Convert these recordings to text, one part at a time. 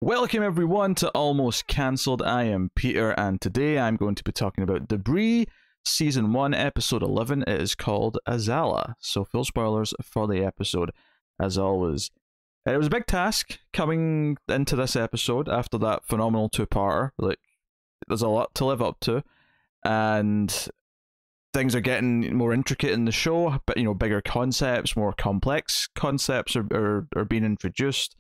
Welcome everyone to Almost Cancelled. I am Peter, and today I'm going to be talking about Debris, Season 1, Episode 11. It is called Asalah, so full spoilers for the episode, as always. It was a big task coming into this episode after that phenomenal two-parter. Like, there's a lot to live up to, and things are getting more intricate in the show, but bigger concepts, more complex concepts are being introduced.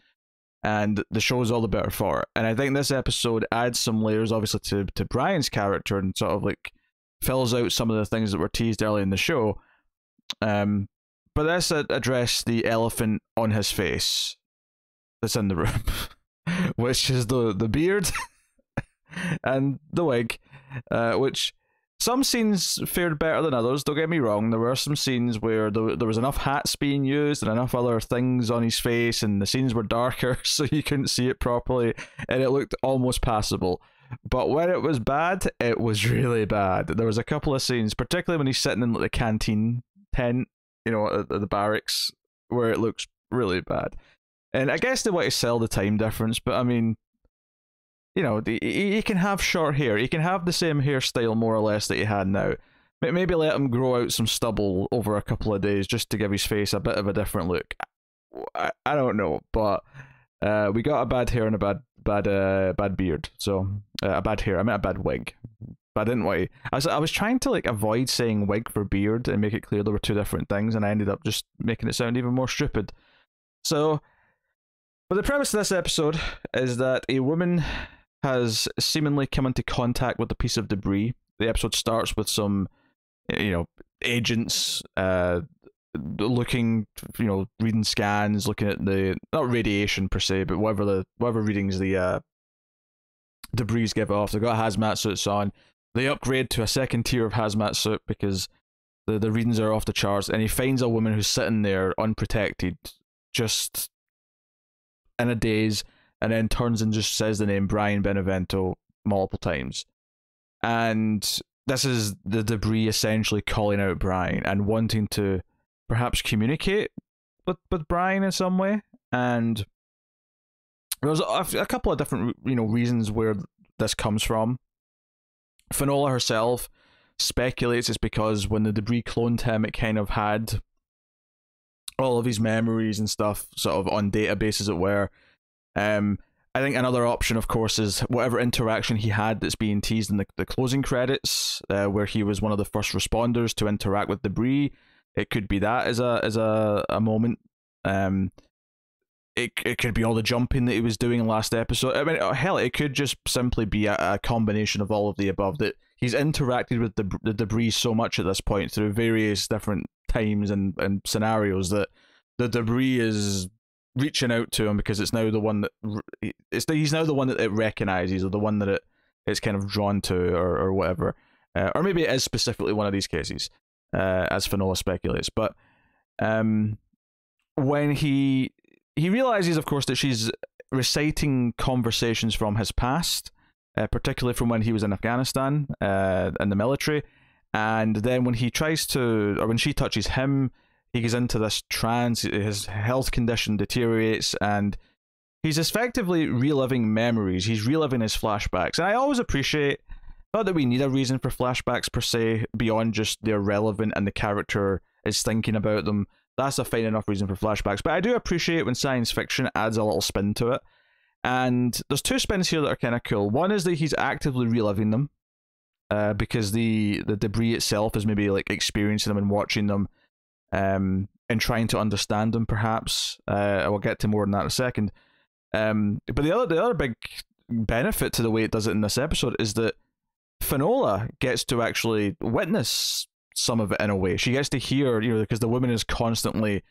And the show is all the better for it. And I think this episode adds some layers, obviously, to Brian's character and sort of like fills out some of the things that were teased early in the show. But this addressed the elephant on his face that's in the room, which is the beard and the wig, which some scenes fared better than others. Don't get me wrong. There were some scenes where there was enough hats being used and enough other things on his face, and the scenes were darker, so you couldn't see it properly, and it looked almost passable. But when it was bad, it was really bad. There was a couple of scenes, particularly when he's sitting in the canteen tent, at the barracks, where it looks really bad. And I guess they want to sell the time difference, but I mean, he can have short hair. He can have the same hairstyle, more or less, that he had now. Maybe let him grow out some stubble over a couple of days just to give his face a bit of a different look. I don't know, but we got a bad hair and a bad beard. So a bad hair. I meant a bad wig. But I didn't want to. I was trying to avoid saying wig for beard and make it clear there were two different things, and I ended up just making it sound even more stupid. So, but the premise of this episode is that a woman has seemingly come into contact with a piece of debris. The episode starts with some, agents looking, reading scans, looking at the, not radiation per se, but whatever readings the debris give off. They've got hazmat suits on. They upgrade to a second tier of hazmat suit because the readings are off the charts, and he finds a woman who's sitting there unprotected, just in a daze, and then turns and just says the name Brian Benevento multiple times. And this is the debris essentially calling out Brian and wanting to perhaps communicate with Brian in some way. And there's a couple of different reasons where this comes from. Finola herself speculates it's because when the debris cloned him, it kind of had all of his memories and stuff sort of on database, as it were. I think another option, of course, is whatever interaction he had that's being teased in the closing credits, where he was one of the first responders to interact with debris. It could be that as a moment. It could be all the jumping that he was doing in last episode. I mean, hell, it could just simply be a combination of all of the above, that he's interacted with the debris so much at this point through various different times and scenarios that the debris is reaching out to him because it's now the one that he's now the one that it recognizes, or the one that it's kind of drawn to, or whatever, or maybe it is specifically one of these cases, as Finola speculates. But when he realizes, of course, that she's reciting conversations from his past, particularly from when he was in Afghanistan in the military, and then when he tries to, or when she touches him, he goes into this trance, his health condition deteriorates, and he's effectively reliving memories. He's reliving his flashbacks. And I always appreciate, not that we need a reason for flashbacks per se, beyond just they're relevant and the character is thinking about them. That's a fine enough reason for flashbacks. But I do appreciate when science fiction adds a little spin to it. And there's two spins here that are kind of cool. One is that he's actively reliving them, because the debris itself is maybe experiencing them and watching them, and trying to understand them, perhaps. I will get to more than that in a second. But the other big benefit to the way it does it in this episode is that Finola gets to actually witness some of it in a way. She gets to hear, because the woman is constantly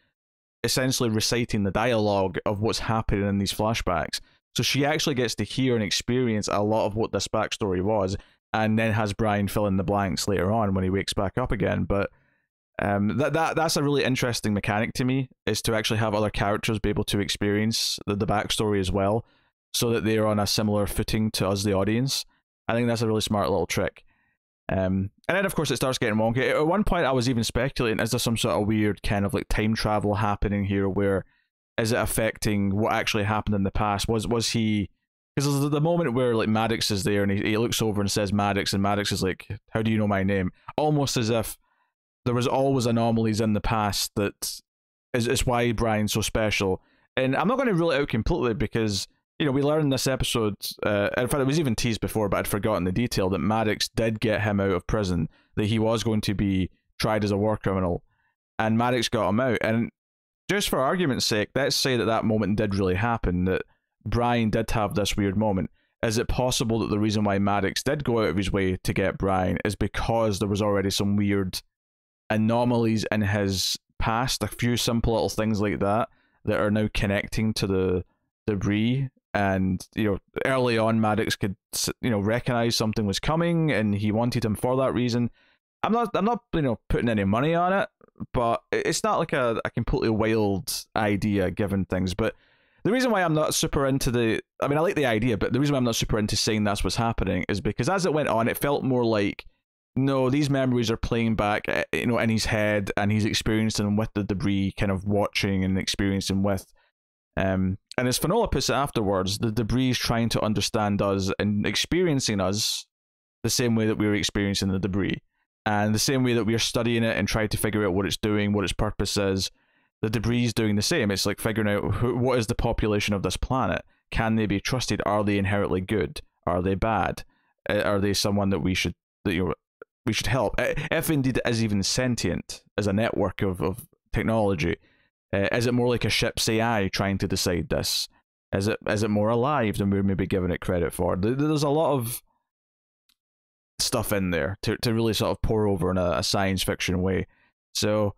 essentially reciting the dialogue of what's happening in these flashbacks. So she actually gets to hear and experience a lot of what this backstory was, and then has Brian fill in the blanks later on when he wakes back up again. But that's a really interesting mechanic to me, is to actually have other characters be able to experience the backstory as well, so that they're on a similar footing to us, the audience. I think that's a really smart little trick. And then, of course, it starts getting wonky. At one point, I was even speculating, is there some sort of weird kind of time travel happening here, where is it affecting what actually happened in the past? Was he Because there's the moment where like Maddox is there and he looks over and says Maddox, and Maddox is like, "How do you know my name?" Almost as if there was always anomalies in the past that is why Brian's so special. And I'm not going to rule it out completely because, you know, we learned in this episode, in fact, it was even teased before, but I'd forgotten the detail, that Maddox did get him out of prison, that he was going to be tried as a war criminal, and Maddox got him out. And just for argument's sake, let's say that moment did really happen, that Brian did have this weird moment. Is it possible that the reason why Maddox did go out of his way to get Brian is because there was already some weird anomalies in his past, a few simple little things like that are now connecting to the debris? And, you know, early on Maddox could, you know, recognize something was coming and he wanted him for that reason. I'm not you know, putting any money on it, but it's not like a completely wild idea given things. But the reason why I'm not super into I like the idea, but the reason why I'm not super into saying that's what's happening is because as it went on, it felt more like, no, these memories are playing back, you know, in his head, and he's experiencing them with the debris, kind of watching and experiencing with. And as Finola puts it afterwards, the debris is trying to understand us and experiencing us the same way that we were experiencing the debris. And the same way that we are studying it and trying to figure out what it's doing, what its purpose is, the debris is doing the same. It's like figuring out what is the population of this planet. Can they be trusted? Are they inherently good? Are they bad? Are they someone that we should help? If indeed it is even sentient as a network of technology, is it more like a ship's AI trying to decide this? Is it more alive than we're maybe giving it credit for? There's a lot of stuff in there to really sort of pour over in a science fiction way. So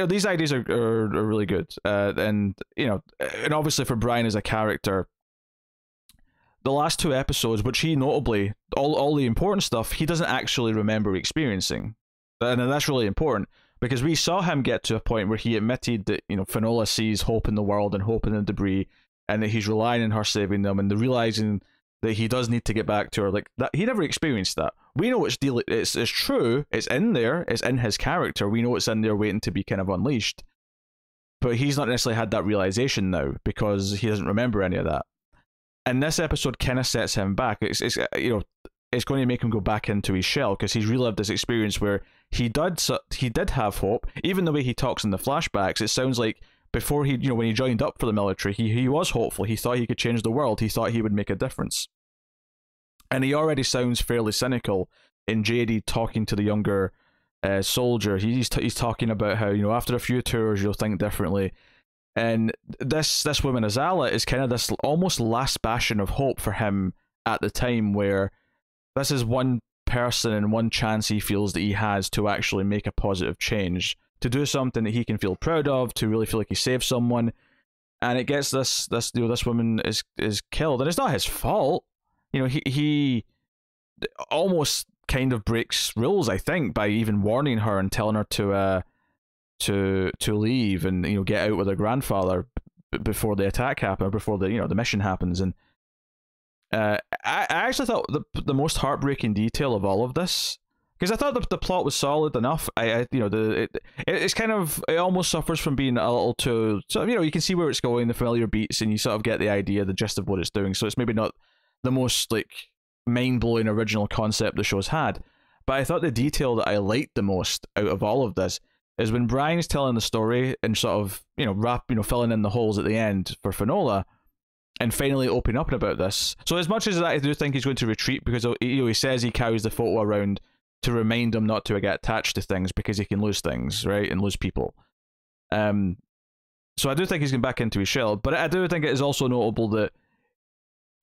these ideas are really good. And, you know, and obviously for Brian as a character, the last 2 episodes, which he notably, all the important stuff, he doesn't actually remember experiencing. And that's really important, because we saw him get to a point where he admitted that, you know, Finola sees hope in the world and hope in the debris, and that he's relying on her saving them, and the realizing that he does need to get back to her. Like, that, he never experienced that. We know it's true, it's in there, it's in his character, we know it's in there waiting to be kind of unleashed, but he's not necessarily had that realization now, because he doesn't remember any of that. And this episode kind of sets him back. It's you know, it's going to make him go back into his shell, because he's relived this experience where he did have hope. Even the way he talks in the flashbacks, it sounds like before he, you know, when he joined up for the military, he was hopeful. He thought he could change the world. He thought he would make a difference. And he already sounds fairly cynical in JD talking to the younger soldier. He's talking about how, you know, after a few tours you'll think differently. And this woman Asalah is kind of this almost last bastion of hope for him at the time, where this is one person and one chance he feels that he has to actually make a positive change, to do something that he can feel proud of, to really feel like he saved someone. And it gets this you know, this woman is killed, and it's not his fault. You know, he almost kind of breaks rules, I think, by even warning her and telling her to leave and, you know, get out with her grandfather before the attack happens, or before the, you know, the mission happens. And I actually thought the most heartbreaking detail of all of this, because I thought the plot was solid enough. You know, it's kind of, it almost suffers from being a little too, so, you know, you can see where it's going, the familiar beats, and you sort of get the idea, the gist of what it's doing. So it's maybe not the most like mind-blowing original concept the show's had, but I thought the detail that I liked the most out of all of this is when Brian's telling the story and sort of, you know, filling in the holes at the end for Finola, and finally opening up about this. So as much as I do think he's going to retreat, because, you know, he says he carries the photo around to remind him not to get attached to things, because he can lose things, right, and lose people. So I do think he's going back into his shell, but I do think it is also notable that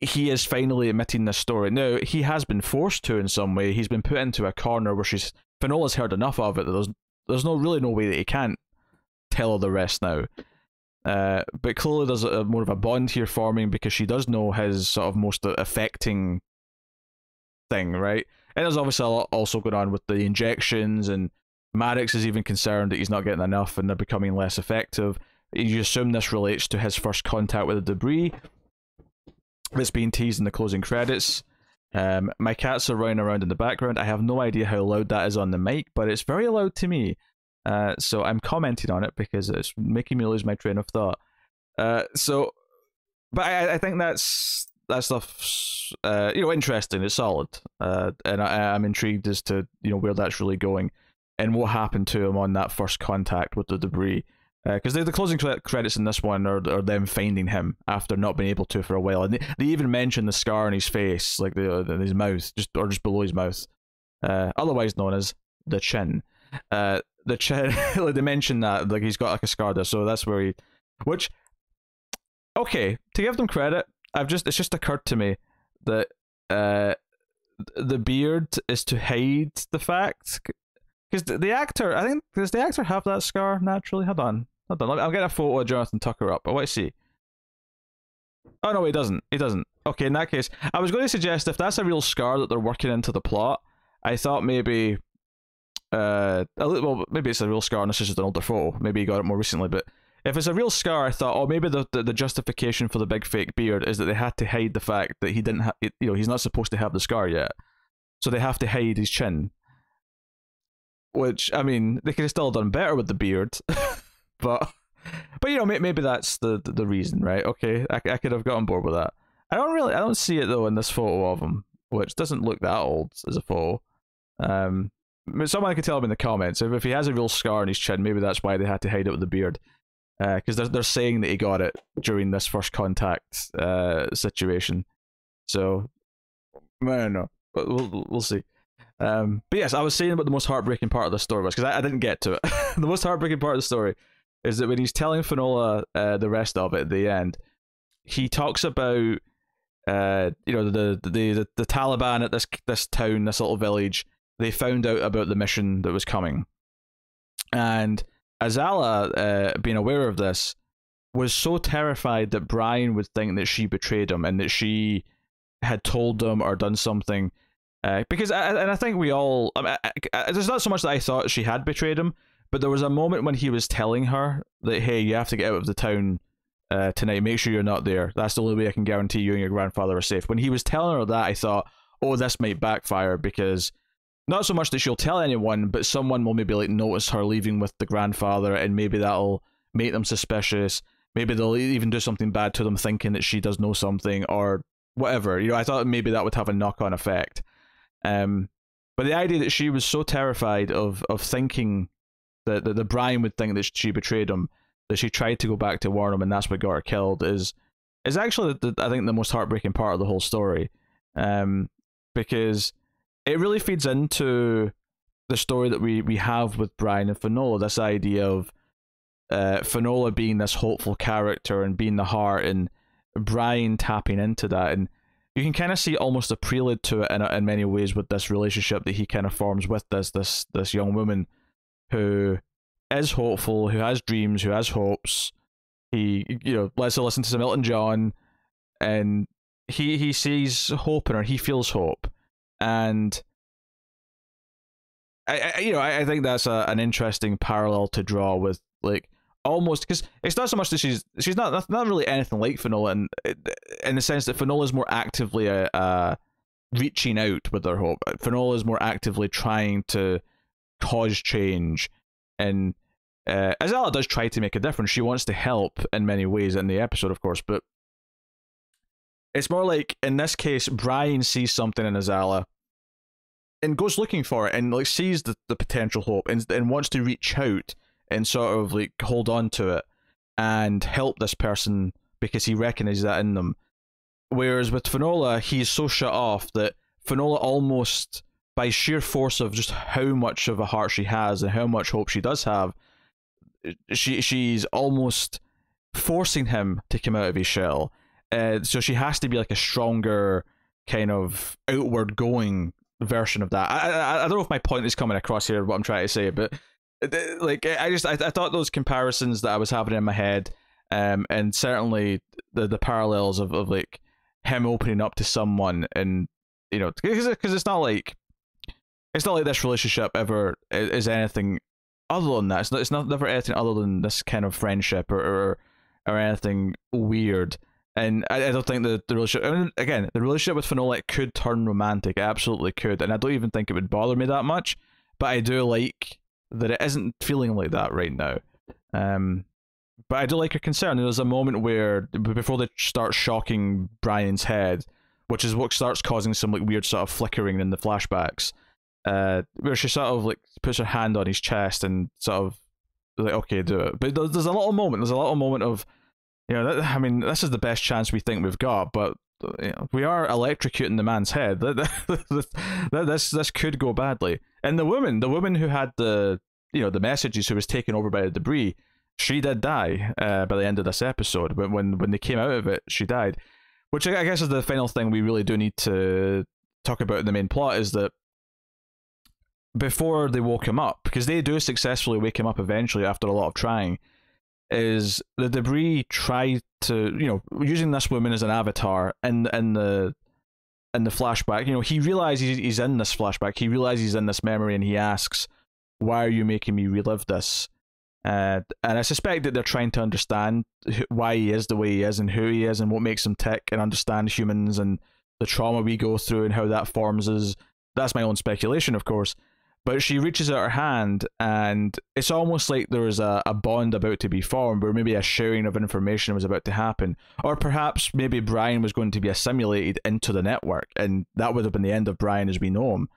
he is finally admitting this story. Now, he has been forced to in some way. He's been put into a corner where Finola's heard enough of it that there's really no way that he can't tell her the rest now. But clearly there's more of a bond here forming, because she does know his sort of most affecting thing, right? And there's obviously a lot also going on with the injections, and Maddox is even concerned that he's not getting enough and they're becoming less effective. You assume this relates to his first contact with the debris that's being teased in the closing credits. My cats are running around in the background. I have no idea how loud that is on the mic, but it's very loud to me. So I'm commenting on it because it's making me lose my train of thought. But I think that's that stuff's interesting. It's solid, and I'm intrigued as to where that's really going, and what happened to him on that first contact with the debris. Because the closing credits in this one are them finding him after not being able to for a while, and they even mention the scar on his face, like his mouth, just below his mouth, otherwise known as the chin. The chin, like they mentioned that, like he's got like a scar there, so that's where which, okay, to give them credit, it's just occurred to me that the beard is to hide the fact, because the actor, I think, does the actor have that scar naturally? Hold on. I'll get a photo of Jonathan Tucker up. I want to see. Oh no, he doesn't. Okay, in that case, I was going to suggest if that's a real scar that they're working into the plot, I thought maybe, maybe it's a real scar and this is just an older photo. Maybe he got it more recently, but if it's a real scar, I thought, oh, maybe the justification for the big fake beard is that they had to hide the fact that he didn't have, he's not supposed to have the scar yet, so they have to hide his chin. Which, I mean, they could have still done better with the beard, but maybe that's the reason, right? Okay, I could have got on board with that. I don't see it though in this photo of him, which doesn't look that old as a photo. Someone could tell me in the comments if he has a real scar on his chin, maybe that's why they had to hide it with the beard. Because they're saying that he got it during this first contact situation. So I don't know, but we'll see. But yes, I was saying about the most heartbreaking part of the story was, because I didn't get to it. The most heartbreaking part of the story is that when he's telling Finola the rest of it at the end, he talks about the Taliban at this town, this little village. They found out about the mission that was coming, and Asalah, being aware of this, was so terrified that Brian would think that she betrayed him and that she had told him or done something. Because I think we all, there's not so much that I thought she had betrayed him, but there was a moment when he was telling her that, hey, you have to get out of the town tonight, make sure you're not there. That's the only way I can guarantee you and your grandfather are safe. When he was telling her that, I thought, oh, this might backfire, because not so much that she'll tell anyone, but someone will maybe like notice her leaving with the grandfather, and maybe that'll make them suspicious. Maybe they'll even do something bad to them, thinking that she does know something or whatever. I thought maybe that would have a knock-on effect. But the idea that she was so terrified of thinking that the Brian would think that she betrayed him, that she tried to go back to warn him, and that's what got her killed, is actually I think the most heartbreaking part of the whole story, because it really feeds into the story that we have with Brian and Finola. This idea of Finola being this hopeful character and being the heart, and Brian tapping into that, and you can kind of see almost a prelude to it in many ways with this relationship that he kind of forms with this young woman who is hopeful, who has dreams, who has hopes. He lets her listen to some Elton John, and he sees hope in her. He feels hope, and I think that's an interesting parallel to draw with, like, almost, because it's not so much that she's not really anything like Finola, in the sense that Finola is more actively reaching out with her hope. Finola is more actively trying to cause change, and Asalah does try to make a difference. She wants to help in many ways in the episode, of course, but it's more like, in this case, Brian sees something in Asalah and goes looking for it, and like sees the potential hope, and wants to reach out and sort of like hold on to it and help this person because he recognizes that in them. Whereas with Finola, he's so shut off that Finola, almost by sheer force of just how much of a heart she has and how much hope she does have, she's almost forcing him to come out of his shell. So she has to be like a stronger, kind of outward going version of that. I don't know if my point is coming across here, what I'm trying to say, but like I thought those comparisons that I was having in my head, and certainly the parallels of like him opening up to someone, and because it's not like this relationship ever is anything other than that. It's not never anything other than this kind of friendship or anything weird. And I don't think the relationship, I mean, again, the relationship with Finola, it could turn romantic. It absolutely could. And I don't even think it would bother me that much. But I do like that it isn't feeling like that right now. But I do like your concern. There's a moment where before they start shocking Brian's head, which is what starts causing some like weird sort of flickering in the flashbacks, where she sort of like puts her hand on his chest and sort of like, okay, do it. But there's a little moment. There's a little moment of, you know, I mean, this is the best chance we think we've got, but you know, we are electrocuting the man's head. This could go badly. And the woman who had the, you know, the messages, who was taken over by the debris, she did die by the end of this episode. But when they came out of it, she died. Which I guess is the final thing we really do need to talk about in the main plot, is that before they woke him up, because they do successfully wake him up eventually after a lot of trying, is the debris try to, you know, using this woman as an avatar in the flashback. You know, he realizes he's in this flashback. He realizes he's in this memory, and he asks, "Why are you making me relive this?" And I suspect that they're trying to understand why he is the way he is, and who he is, and what makes him tick, and understand humans and the trauma we go through and how that forms us. That's my own speculation, of course. But she reaches out her hand, and it's almost like there was a bond about to be formed, where maybe a sharing of information was about to happen. Or perhaps maybe Brian was going to be assimilated into the network, and that would have been the end of Brian as we know him.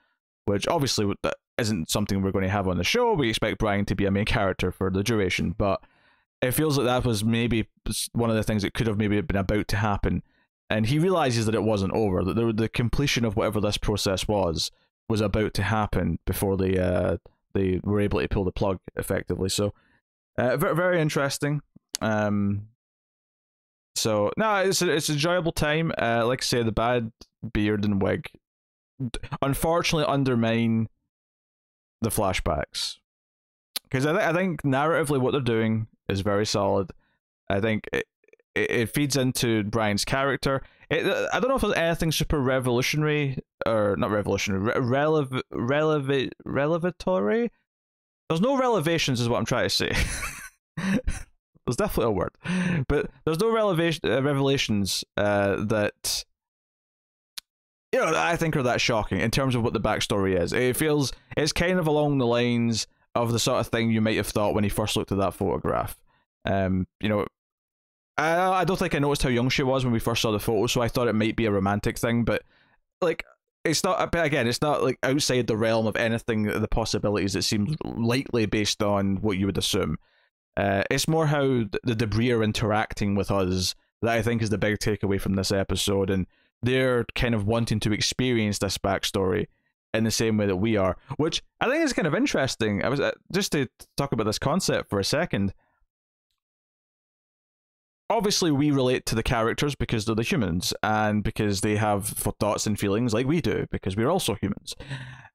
Which obviously that isn't something we're going to have on the show. We expect Brian to be a main character for the duration, but it feels like that was maybe one of the things that could have maybe been about to happen. And he realizes that it wasn't over, that the completion of whatever this process was about to happen before they were able to pull the plug effectively. So very, very interesting. So no, it's an enjoyable time. Like I say, the bad beard and wig unfortunately undermine the flashbacks, because I think narratively what they're doing is very solid. I think it feeds into Brian's character. I don't know if there's anything super revolutionary, or not revolutionary, relevatory. There's no relevations, is what I'm trying to say. There's definitely a word, but there's no revelations that, you know, I think are that shocking in terms of what the backstory is. It feels, it's kind of along the lines of the sort of thing you might have thought when you first looked at that photograph. You know, I don't think I noticed how young she was when we first saw the photo, so I thought it might be a romantic thing, but like, it's not, but again, it's not like outside the realm of anything, the possibilities. It seems likely based on what you would assume. It's more how the debris are interacting with us that I think is the big takeaway from this episode, and they're kind of wanting to experience this backstory in the same way that we are, which I think is kind of interesting. I was just to talk about this concept for a second. Obviously, we relate to the characters because they're the humans, and because they have thoughts and feelings like we do, because we're also humans.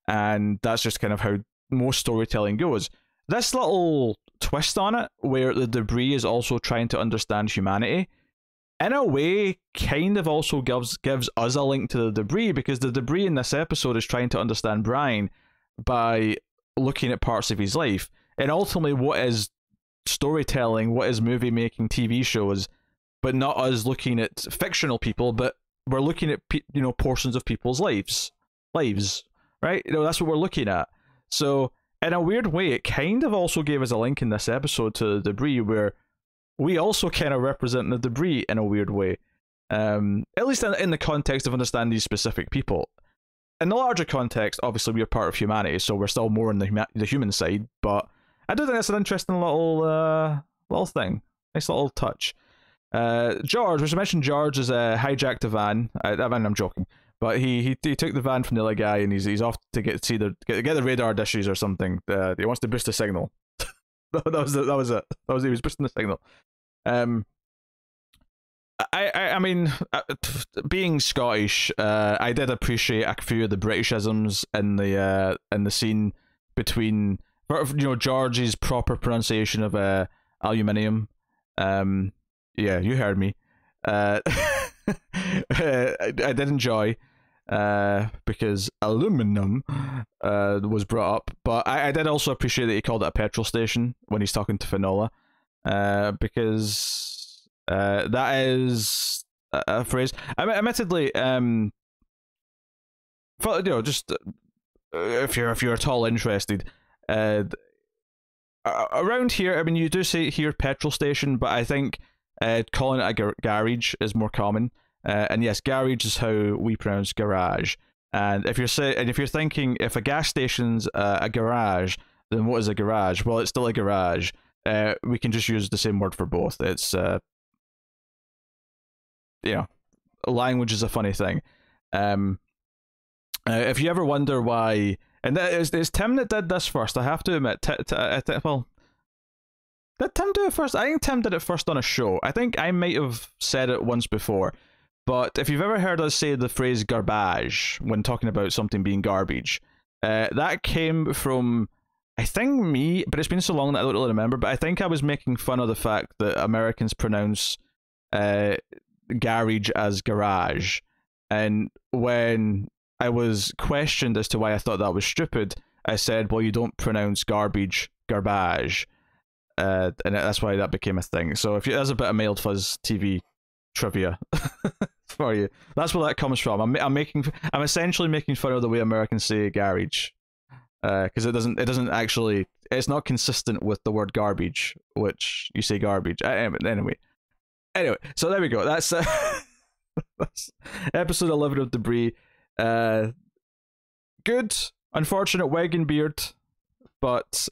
And that's just kind of how most storytelling goes. This little twist on it, where the debris is also trying to understand humanity, in a way, kind of also gives us a link to the debris, because the debris in this episode is trying to understand Brian by looking at parts of his life. And ultimately, what is storytelling, what is movie making, TV shows, but not us looking at fictional people, but we're looking at you know, portions of people's lives, right? You know, that's what we're looking at. So in a weird way, it kind of also gave us a link in this episode to the debris, where we also kind of represent the debris in a weird way, at least in the context of understanding these specific people. In the larger context, obviously we're part of humanity, so we're still more on the human side, but I do think that's an interesting little thing. Nice little touch. George, which I mentioned, George is hijacked a van. I'm joking, but he took the van from the other guy, and he's off to get the radar dishes or something. He wants to boost the signal. that was it. He was boosting the signal. I mean, being Scottish, I did appreciate a few of the Britishisms in the scene between, you know, George's proper pronunciation of aluminium. Yeah, you heard me. I did enjoy because aluminum was brought up, but I did also appreciate that he called it a petrol station when he's talking to Finola, because that is a phrase. Admittedly, you know, just if you're at all interested, around here, I mean, you do say here petrol station, but I think calling it a garage is more common. And yes, garage is how we pronounce garage. And if you're thinking if a gas station's a garage, then what is a garage? Well, it's still a garage. We can just use the same word for both. It's language is a funny thing. If you ever wonder why, and it's Tim that did this first. I have to admit, well, did Tim do it first? I think Tim did it first on a show. I think I might have said it once before. But if you've ever heard us say the phrase garbage when talking about something being garbage, that came from, I think, me, but it's been so long that I don't really remember, but I think I was making fun of the fact that Americans pronounce garage as garage. And when I was questioned as to why I thought that was stupid, I said, well, you don't pronounce garbage garbage. And that's why that became a thing. So if there's a bit of Mailed Fuzz TV trivia for you, that's where that comes from. I'm essentially making fun of the way Americans say garage, because it doesn't actually, it's not consistent with the word garbage, which you say garbage. Anyway, so there we go. That's that's episode 11 of Debris. Good, unfortunate wig and beard, but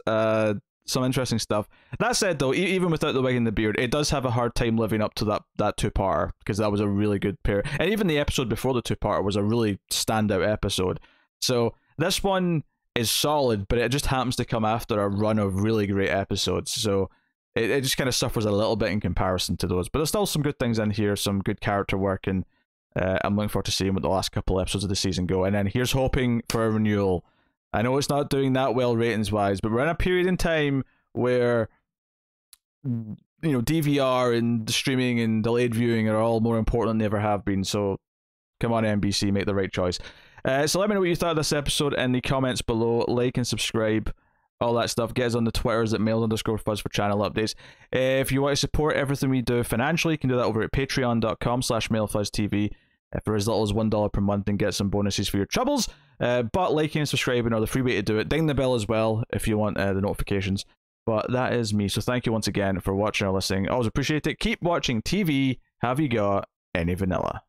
some interesting stuff. That said, though, even without the wig and the beard, it does have a hard time living up to that two-parter, because that was a really good pair. And even the episode before the two-parter was a really standout episode. So this one is solid, but it just happens to come after a run of really great episodes. So it just kind of suffers a little bit in comparison to those. But there's still some good things in here, some good character work, and I'm looking forward to seeing what the last couple episodes of the season go. And then here's hoping for a renewal. I know it's not doing that well ratings-wise, but we're in a period in time where, DVR and the streaming and delayed viewing are all more important than they ever have been. So come on, NBC, make the right choice. So let me know what you thought of this episode in the comments below. Like and subscribe, all that stuff. Get us on the Twitters at mailed_fuzz for channel updates. If you want to support everything we do financially, you can do that over at patreon.com/mailfuzztv. For as little as $1 per month, and get some bonuses for your troubles. But liking and subscribing are the free way to do it. Ding the bell as well if you want the notifications. But that is me. So thank you once again for watching or listening. Always appreciate it. Keep watching TV. Have you got any vanilla?